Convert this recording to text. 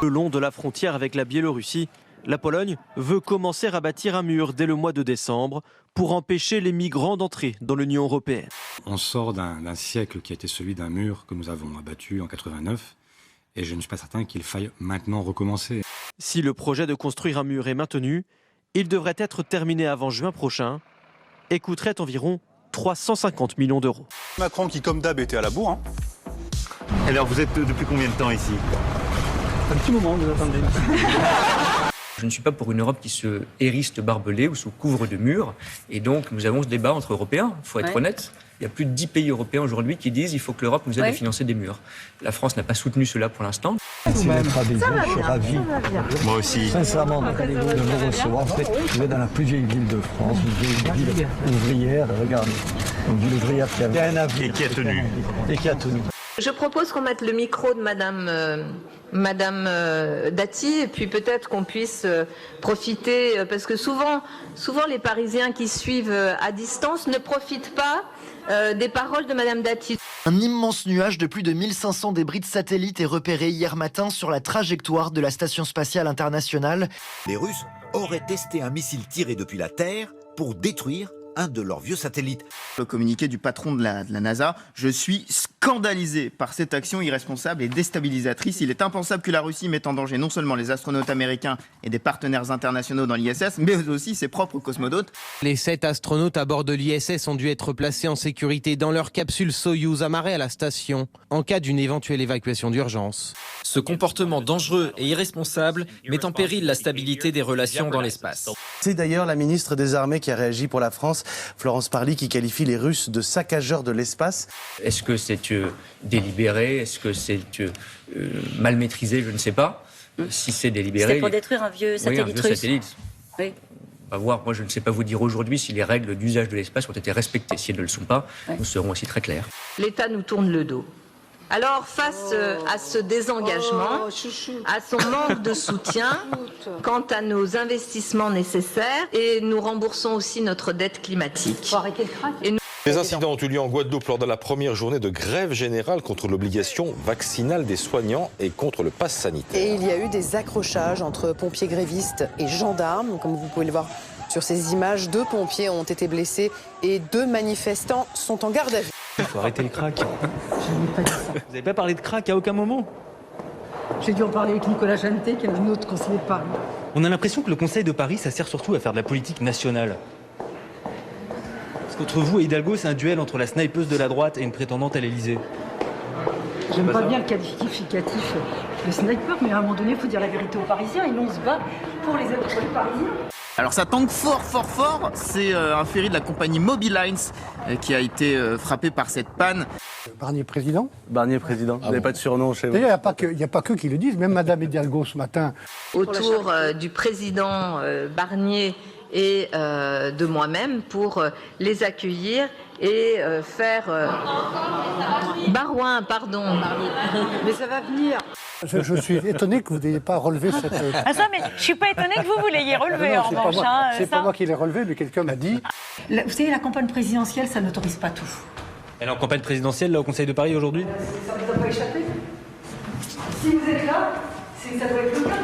Le long de la frontière avec la Biélorussie, la Pologne veut commencer à bâtir un mur dès le mois de décembre pour empêcher les migrants d'entrer dans l'Union européenne. On sort d'un siècle qui a été celui d'un mur que nous avons abattu en 89 et je ne suis pas certain qu'il faille maintenant recommencer. Si le projet de construire un mur est maintenu, il devrait être terminé avant juin prochain et coûterait environ 350 millions d'euros. Macron qui, comme d'hab, était à la bourre. Hein. Alors vous êtes depuis combien de temps ici? Un petit moment, vous attendez. Je ne suis pas pour une Europe qui se hérisse de barbelés ou se couvre de murs. Et donc, nous avons ce débat entre Européens, il faut être honnête. Il y a plus de 10 pays européens aujourd'hui qui disent qu'il faut que l'Europe nous aide à financer des murs. La France n'a pas soutenu cela pour l'instant. Merci d'être avec vous, je suis ravi. Moi aussi. Sincèrement, de vous recevoir. En fait, vous êtes dans la plus vieille ville de France, une vieille ville ouvrière, regardez. Une ville ouvrière qui a un avenir. Et qui a tenu. Et qui a tenu. Je propose qu'on mette le micro de Madame Dati et puis peut-être qu'on puisse profiter, parce que souvent les Parisiens qui suivent à distance ne profitent pas des paroles de Madame Dati. Un immense nuage de plus de 1500 débris de satellites est repéré hier matin sur la trajectoire de la Station spatiale internationale. Les Russes auraient testé un missile tiré depuis la Terre pour détruire un de leurs vieux satellites. Le communiqué du patron de la NASA: je suis scandalisé par cette action irresponsable et déstabilisatrice. Il est impensable que la Russie mette en danger non seulement les astronautes américains et des partenaires internationaux dans l'ISS, mais aussi ses propres cosmonautes. Les 7 astronautes à bord de l'ISS ont dû être placés en sécurité dans leur capsule Soyouz amarrée à la station en cas d'une éventuelle évacuation d'urgence. Ce comportement dangereux et irresponsable met en péril la stabilité des relations dans l'espace. C'est d'ailleurs la ministre des Armées qui a réagi pour la France, Florence Parly, qui qualifie les Russes de saccageurs de l'espace. Est-ce que c'est délibéré? Est-ce que c'est mal maîtrisé? Je ne sais pas. Si c'est délibéré... C'était pour détruire un vieux satellite russe. Un vieux satellite. Oui. On va voir. Moi, je ne sais pas vous dire aujourd'hui si les règles d'usage de l'espace ont été respectées. Si elles ne le sont pas, nous serons aussi très clairs. L'État nous tourne le dos. Alors, face à ce désengagement, à son manque de soutien quant à nos investissements nécessaires, et nous remboursons aussi notre dette climatique. Faut arrêter le crack. Les incidents ont eu lieu en Guadeloupe lors de la première journée de grève générale contre l'obligation vaccinale des soignants et contre le pass sanitaire. Et il y a eu des accrochages entre pompiers grévistes et gendarmes. Comme vous pouvez le voir sur ces images, 2 pompiers ont été blessés et 2 manifestants sont en garde à vue. Il faut arrêter le crack. Je n'ai pas dit ça. Vous n'avez pas parlé de crack à aucun moment? J'ai dû en parler avec Nicolas Jeannetet, qui est un autre conseiller de Paris. On a l'impression que le Conseil de Paris, ça sert surtout à faire de la politique nationale. Parce qu'entre vous et Hidalgo, c'est un duel entre la snipeuse de la droite et une prétendante à l'Élysée. J'aime pas bien le qualificatif de sniper, mais à un moment donné, il faut dire la vérité aux Parisiens, et nous on se bat pour les Parisiens. Alors ça tangue fort, c'est un ferry de la compagnie Mobilines qui a été frappé par cette panne. Barnier président. Barnier président, vous n'avez pas de surnom chez vous. D'ailleurs, il n'y a pas que qui le disent, même Madame Hidalgo ce matin. Autour du président Barnier et de moi-même pour les accueillir et faire... Barouin, pardon. Mais ça va venir. Je suis étonné que vous n'ayez pas relevé cette... Ah ça, mais je suis pas étonné que vous l'ayez relevé, non, en revanche. C'est pas moi qui l'ai relevé, mais quelqu'un m'a dit... Vous savez, la campagne présidentielle, ça n'autorise pas tout. Elle est en campagne présidentielle, là, au Conseil de Paris, aujourd'hui? Ça ne vous a pas échappé? Si vous êtes là, c'est que ça doit être le cas.